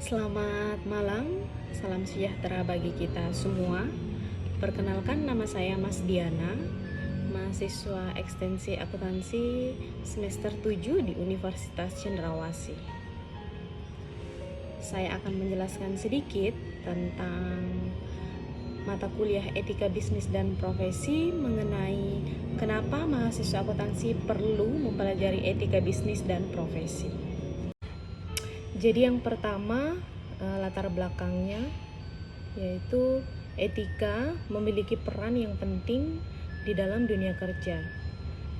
Selamat malam, salam sejahtera bagi kita semua. Perkenalkan, nama saya Mas Diana, mahasiswa ekstensi akuntansi semester 7 di Universitas Cendrawasih. Saya akan menjelaskan sedikit tentang mata kuliah etika bisnis dan profesi mengenai kenapa mahasiswa akuntansi perlu mempelajari etika bisnis dan profesi. Jadi yang pertama, latar belakangnya yaitu etika memiliki peran yang penting di dalam dunia kerja.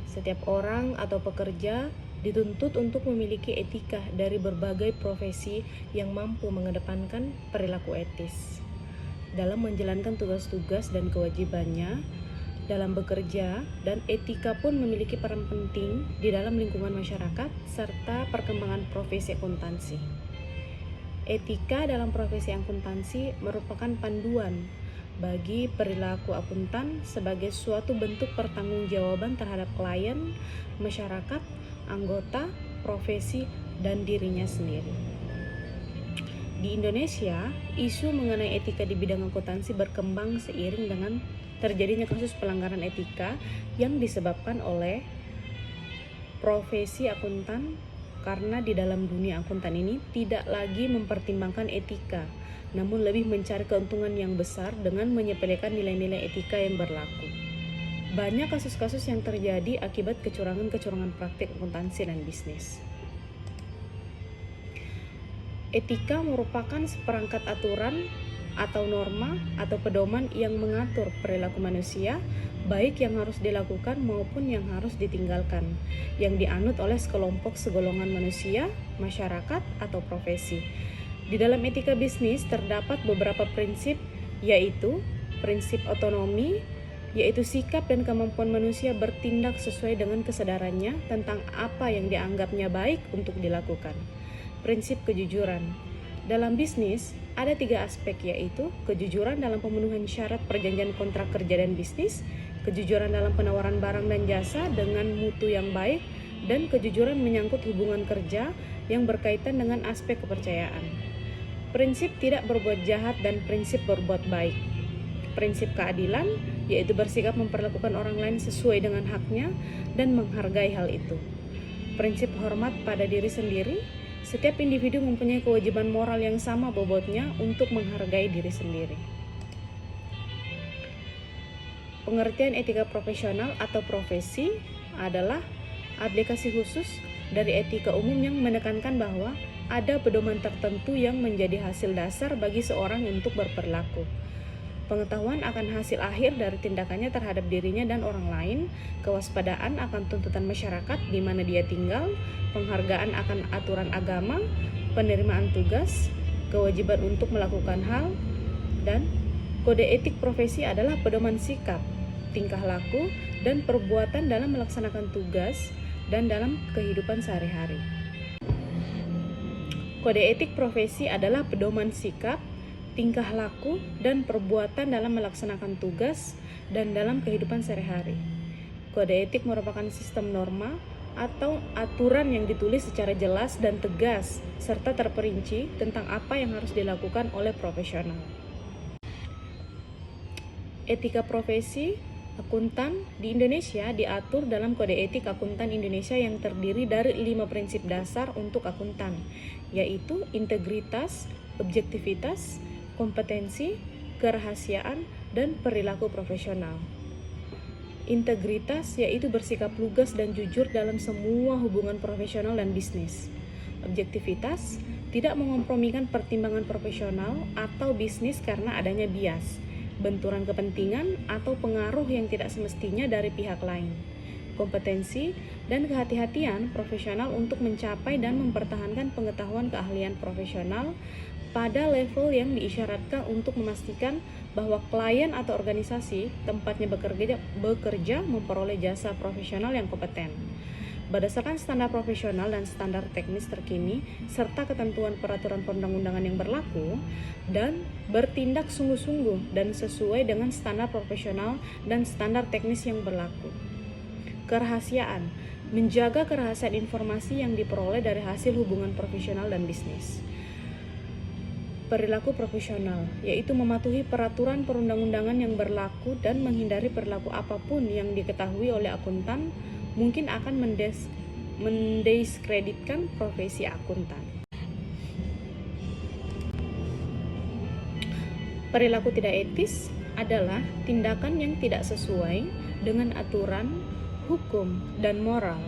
Setiap orang atau pekerja dituntut untuk memiliki etika dari berbagai profesi yang mampu mengedepankan perilaku etis dalam menjalankan tugas-tugas dan kewajibannya dalam bekerja, dan etika pun memiliki peran penting di dalam lingkungan masyarakat serta perkembangan profesi akuntansi. Etika dalam profesi akuntansi merupakan panduan bagi perilaku akuntan sebagai suatu bentuk pertanggungjawaban terhadap klien, masyarakat, anggota, profesi, dan dirinya sendiri. Di Indonesia, isu mengenai etika di bidang akuntansi berkembang seiring dengan terjadinya kasus pelanggaran etika yang disebabkan oleh profesi akuntan, karena di dalam dunia akuntan ini tidak lagi mempertimbangkan etika, namun lebih mencari keuntungan yang besar dengan menyepelekan nilai-nilai etika yang berlaku. Banyak kasus-kasus yang terjadi akibat kecurangan-kecurangan praktik akuntansi dan bisnis. Etika merupakan seperangkat aturan atau norma atau pedoman yang mengatur perilaku manusia, baik yang harus dilakukan maupun yang harus ditinggalkan, yang dianut oleh sekelompok segolongan manusia, masyarakat, atau profesi. Di dalam etika bisnis terdapat beberapa prinsip, yaitu prinsip otonomi, yaitu sikap dan kemampuan manusia bertindak sesuai dengan kesadarannya tentang apa yang dianggapnya baik untuk dilakukan. Prinsip kejujuran. Dalam bisnis, ada 3 aspek, yaitu kejujuran dalam pemenuhan syarat perjanjian kontrak kerja dan bisnis, kejujuran dalam penawaran barang dan jasa dengan mutu yang baik, dan kejujuran menyangkut hubungan kerja yang berkaitan dengan aspek kepercayaan. Prinsip tidak berbuat jahat dan prinsip berbuat baik. Prinsip keadilan, yaitu bersikap memperlakukan orang lain sesuai dengan haknya dan menghargai hal itu. Prinsip hormat pada diri sendiri, setiap individu mempunyai kewajiban moral yang sama bobotnya untuk menghargai diri sendiri. Pengertian etika profesional atau profesi adalah aplikasi khusus dari etika umum yang menekankan bahwa ada pedoman tertentu yang menjadi hasil dasar bagi seorang untuk berperilaku. Pengetahuan akan hasil akhir dari tindakannya terhadap dirinya dan orang lain, kewaspadaan akan tuntutan masyarakat di mana dia tinggal, penghargaan akan aturan agama, penerimaan tugas, kewajiban untuk melakukan hal, dan kode etik profesi adalah pedoman sikap, tingkah laku, dan perbuatan dalam melaksanakan tugas dan dalam kehidupan sehari-hari. Kode etik profesi adalah pedoman sikap, tingkah laku, dan perbuatan dalam melaksanakan tugas dan dalam kehidupan sehari-hari. Kode etik merupakan sistem norma atau aturan yang ditulis secara jelas dan tegas serta terperinci tentang apa yang harus dilakukan oleh profesional. Etika profesi akuntan di Indonesia diatur dalam Kode Etik Akuntan Indonesia yang terdiri dari 5 prinsip dasar untuk akuntan, yaitu integritas, objektivitas, kompetensi, kerahasiaan, dan perilaku profesional. Integritas yaitu bersikap lugas dan jujur dalam semua hubungan profesional dan bisnis. Objektivitas tidak mengompromikan pertimbangan profesional atau bisnis karena adanya bias, benturan kepentingan, atau pengaruh yang tidak semestinya dari pihak lain. Kompetensi dan kehati-hatian profesional untuk mencapai dan mempertahankan pengetahuan keahlian profesional pada level yang diisyaratkan untuk memastikan bahwa klien atau organisasi tempatnya bekerja memperoleh jasa profesional yang kompeten berdasarkan standar profesional dan standar teknis terkini serta ketentuan peraturan perundang-undangan yang berlaku, dan bertindak sungguh-sungguh dan sesuai dengan standar profesional dan standar teknis yang berlaku. Kerahasiaan, menjaga kerahasiaan informasi yang diperoleh dari hasil hubungan profesional dan bisnis. perilaku profesional, yaitu mematuhi peraturan perundang-undangan yang berlaku dan menghindari perilaku apapun yang diketahui oleh akuntan mungkin akan mendiskreditkan profesi akuntan. Perilaku tidak etis adalah tindakan yang tidak sesuai dengan aturan, hukum, dan moral.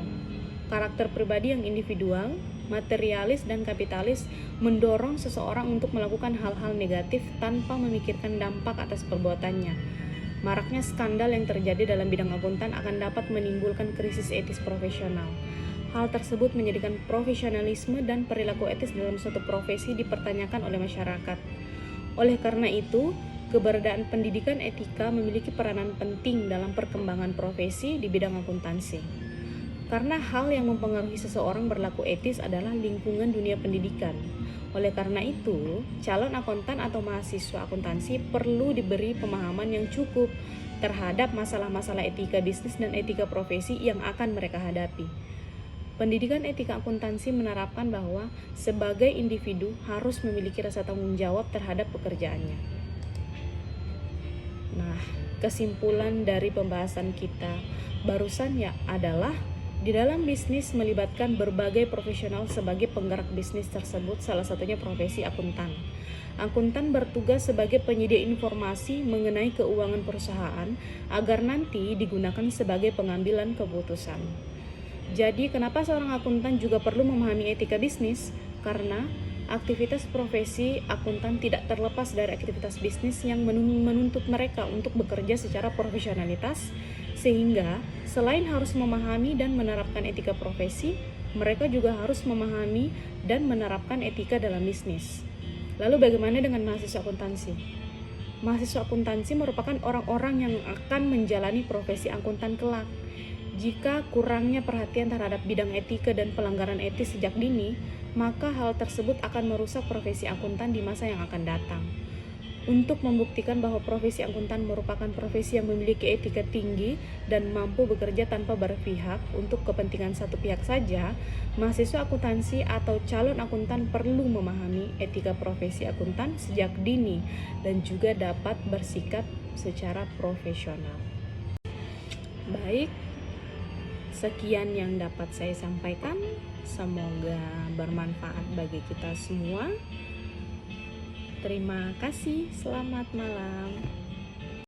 Karakter pribadi yang individual, materialis, dan kapitalis mendorong seseorang untuk melakukan hal-hal negatif tanpa memikirkan dampak atas perbuatannya. Maraknya skandal yang terjadi dalam bidang akuntan akan dapat menimbulkan krisis etis profesional. Hal tersebut menjadikan profesionalisme dan perilaku etis dalam suatu profesi dipertanyakan oleh masyarakat. Oleh karena itu, keberadaan pendidikan etika memiliki peranan penting dalam perkembangan profesi di bidang akuntansi. Karena hal yang mempengaruhi seseorang berlaku etis adalah lingkungan dunia pendidikan. Oleh karena itu, calon akuntan atau mahasiswa akuntansi perlu diberi pemahaman yang cukup terhadap masalah-masalah etika bisnis dan etika profesi yang akan mereka hadapi. Pendidikan etika akuntansi menerapkan bahwa sebagai individu harus memiliki rasa tanggung jawab terhadap pekerjaannya. Nah, kesimpulan dari pembahasan kita barusan adalah di dalam bisnis melibatkan berbagai profesional sebagai penggerak bisnis tersebut, salah satunya profesi akuntan. Akuntan bertugas sebagai penyedia informasi mengenai keuangan perusahaan agar nanti digunakan sebagai pengambilan keputusan. Jadi, kenapa seorang akuntan juga perlu memahami etika bisnis? Karena aktivitas profesi akuntan tidak terlepas dari aktivitas bisnis yang menuntut mereka untuk bekerja secara profesionalitas, sehingga selain harus memahami dan menerapkan etika profesi, mereka juga harus memahami dan menerapkan etika dalam bisnis. Lalu bagaimana dengan mahasiswa akuntansi? Mahasiswa akuntansi merupakan orang-orang yang akan menjalani profesi akuntan kelak. Jika kurangnya perhatian terhadap bidang etika dan pelanggaran etis sejak dini, maka hal tersebut akan merusak profesi akuntan di masa yang akan datang. Untuk membuktikan bahwa profesi akuntan merupakan profesi yang memiliki etika tinggi dan mampu bekerja tanpa berpihak untuk kepentingan satu pihak saja, mahasiswa akuntansi atau calon akuntan perlu memahami etika profesi akuntan sejak dini dan juga dapat bersikap secara profesional. Baik, sekian yang dapat saya sampaikan. Semoga bermanfaat bagi kita semua. Terima kasih, selamat malam.